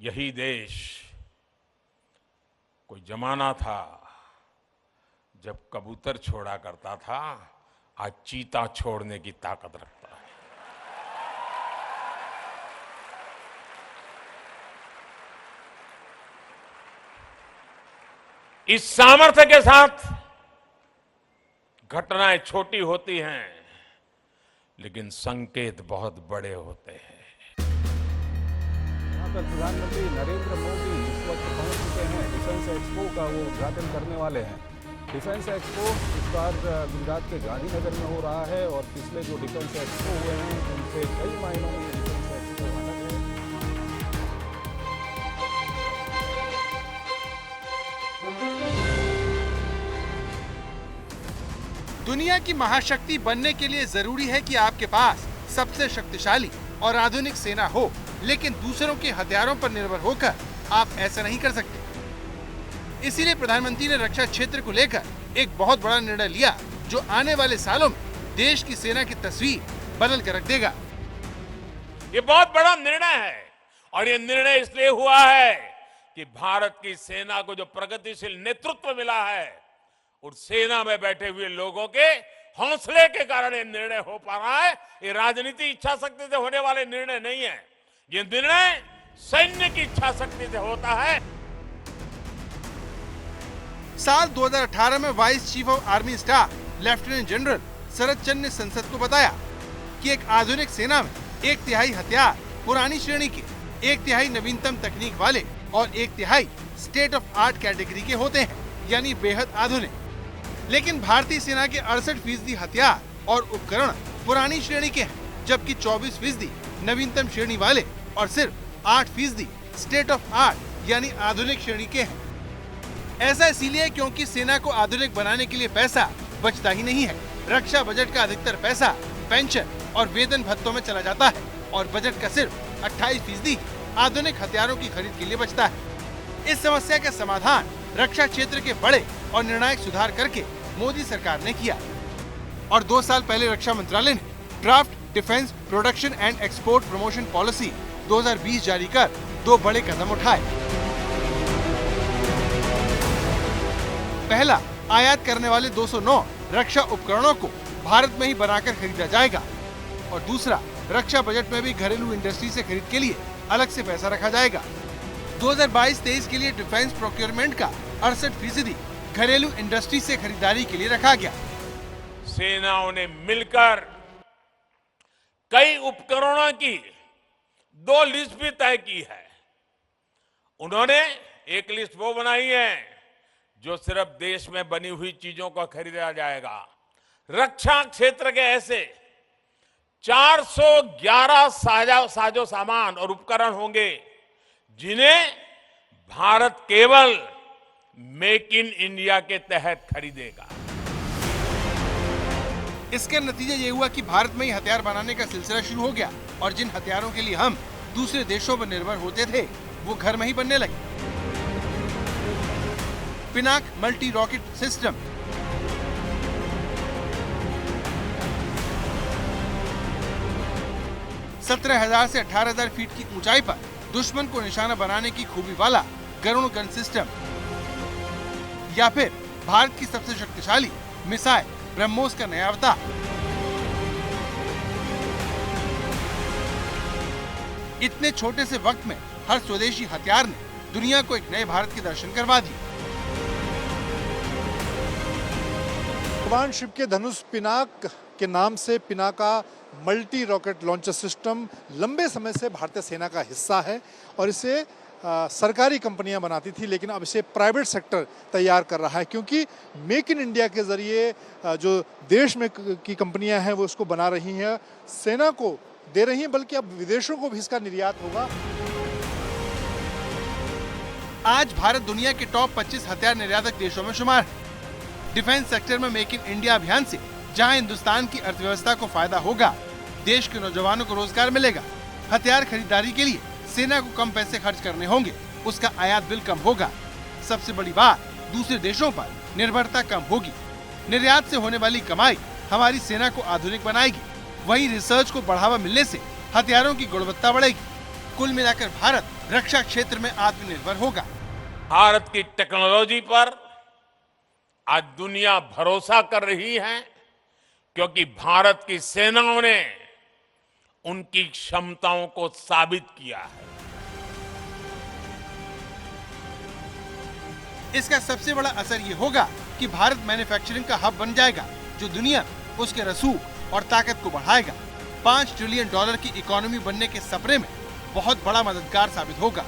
यही देश कोई जमाना था जब कबूतर छोड़ा करता था, आज चीता छोड़ने की ताकत रखता है। इस सामर्थ्य के साथ घटनाएं छोटी होती हैं, लेकिन संकेत बहुत बड़े होते हैं। यहाँ पर प्रधानमंत्री नरेंद्र मोदी इस वक्त पहुंच चुके हैं। डिफेंस एक्सपो का वो उद्घाटन करने वाले हैं। डिफेंस एक्सपो इस बार गुजरात के गांधीनगर में हो रहा है और पिछले जो डिफेंस एक्सपो हुए हैं उनसे कई मायनों में ये डिफेंस एक्सपो अलग है। दुनिया की महाशक्ति बनने के लिए जरूरी है कि आपके पास सबसे शक्तिशाली और आधुनिक सेना हो, लेकिन दूसरों के हथियारों पर निर्भर होकर आप ऐसा नहीं कर सकते। इसीलिए प्रधानमंत्री ने रक्षा क्षेत्र को लेकर एक बहुत बड़ा निर्णय लिया, जो आने वाले सालों में देश की सेना की तस्वीर बदल कर रख देगा। ये बहुत बड़ा निर्णय है और ये निर्णय इसलिए हुआ है कि भारत की सेना को जो प्रगतिशील नेतृत्व मिला है, उस सेना में बैठे हुए लोगों के हौसले के कारण ये निर्णय हो पा रहा है। ये राजनीति इच्छा शक्ति से होने वाले निर्णय नहीं है, ये निर्णय सैन्य की इच्छा शक्ति से होता है। साल 2018 में vice chief of army staff lieutenant general Sharad Chandra ने संसद को बताया कि एक आधुनिक सेना में 1/3 हथियार पुरानी श्रेणी के, 1/3 नवीनतम तकनीक वाले और 1/3 स्टेट ऑफ आर्ट कैटेगरी के होते हैं, यानी बेहद आधुनिक। लेकिन भारतीय सेना के 68% हथियार और उपकरण पुरानी श्रेणी के हैं, जबकि 24% नवीनतम श्रेणी वाले और सिर्फ 8% स्टेट ऑफ आर्ट यानी आधुनिक श्रेणी के हैं। ऐसा इसीलिए क्योंकि सेना को आधुनिक बनाने के लिए पैसा बचता ही नहीं है। रक्षा बजट का अधिकतर पैसा पेंशन और वेतन भत्तों में चला जाता है और बजट का सिर्फ 28% आधुनिक हथियारों की खरीद के लिए बचता है। इस समस्या का समाधान रक्षा क्षेत्र के बड़े और निर्णायक सुधार करके मोदी सरकार ने किया और 2 साल पहले रक्षा मंत्रालय ने draft defence production and export promotion policy 2020 जारी कर 2 बड़े कदम उठाए। पहला, आयात करने वाले 209 रक्षा उपकरणों को भारत में ही बनाकर खरीदा जाएगा और दूसरा, रक्षा बजट में भी घरेलू इंडस्ट्री से खरीद के लिए अलग से पैसा रखा जाएगा। 2022-23 के लिए डिफेंस प्रोक्योरमेंट का 68% घरेलू इंडस्ट्री से खरीदारी के लिए रखा गया। सेनाओं ने मिलकर कई उपकरणों की 2 लिस्ट भी तय की है। उन्होंने एक लिस्ट वो बनाई है जो सिर्फ देश में बनी हुई चीजों को खरीदा जाएगा। रक्षा क्षेत्र के ऐसे 411 साजो सामान और उपकरण होंगे जिन्हें भारत केवल मेक इन इंडिया के तहत खरीदेगा। इसका नतीजा ये हुआ कि भारत में ही हथियार बनाने का सिलसिला शुरू हो गया और जिन हथियारों के लिए हम दूसरे देशों पर निर्भर होते थे, वो घर में ही बनने लगे। पिनाक मल्टी रॉकेट सिस्टम, $17,000 से 18,000 फीट की ऊंचाई पर दुश्मन को निशाना बनाने की खूबी वाला गरुड़ गन सिस्टम, या फिर भारत की सबसे शक्तिशाली मिसाइल ब्रह्मोस का नया अवतार। इतने छोटे से वक्त में हर स्वदेशी हथियार ने दुनिया को एक नए भारत के दर्शन करवा दिए। कमांड शिप के धनुष पिनाक के नाम से Pinaka multi rocket launcher system लंबे समय से भारतीय सेना का हिस्सा है और इसे सरकारी कंपनियां बनाती थी, लेकिन अब इसे प्राइवेट सेक्टर तैयार कर रहा है, क्योंकि मेक इन इंडिया के जरिए जो देश में की कंपनियां हैं वो इसको बना रही हैं, सेना को दे रही हैं, बल्कि अब विदेशों को भी इसका निर्यात होगा। आज भारत दुनिया के टॉप 25 हथियार निर्यातक देशों में शुमार है। डिफेंस सेक्टर में मेक इन इंडिया अभियान से जहां हिंदुस्तान की अर्थव्यवस्था को फायदा होगा, देश के नौजवानों को रोजगार मिलेगा। हथियार खरीदारी के लिए सेना को कम पैसे खर्च करने होंगे, उसका आयात बिल कम होगा। सबसे बड़ी बात, दूसरे देशों पर निर्भरता कम होगी। निर्यात से होने वाली कमाई हमारी सेना को आधुनिक बनाएगी। वहीं रिसर्च को बढ़ावा मिलने से हथियारों की गुणवत्ता बढ़ेगी। कुल मिलाकर भारत रक्षा क्षेत्र में आत्मनिर्भर होगा। भारत की टेक्नोलॉजी पर आज दुनिया भरोसा कर रही है, क्योंकि भारत की सेनाओं ने उनकी क्षमताओं को साबित किया है। इसका सबसे बड़ा असर ये होगा कि भारत मैन्युफैक्चरिंग का हब बन जाएगा, जो दुनिया में उसके रसूख और ताकत को बढ़ाएगा। $5 ट्रिलियन की इकोनॉमी बनने के सपने में बहुत बड़ा मददगार साबित होगा।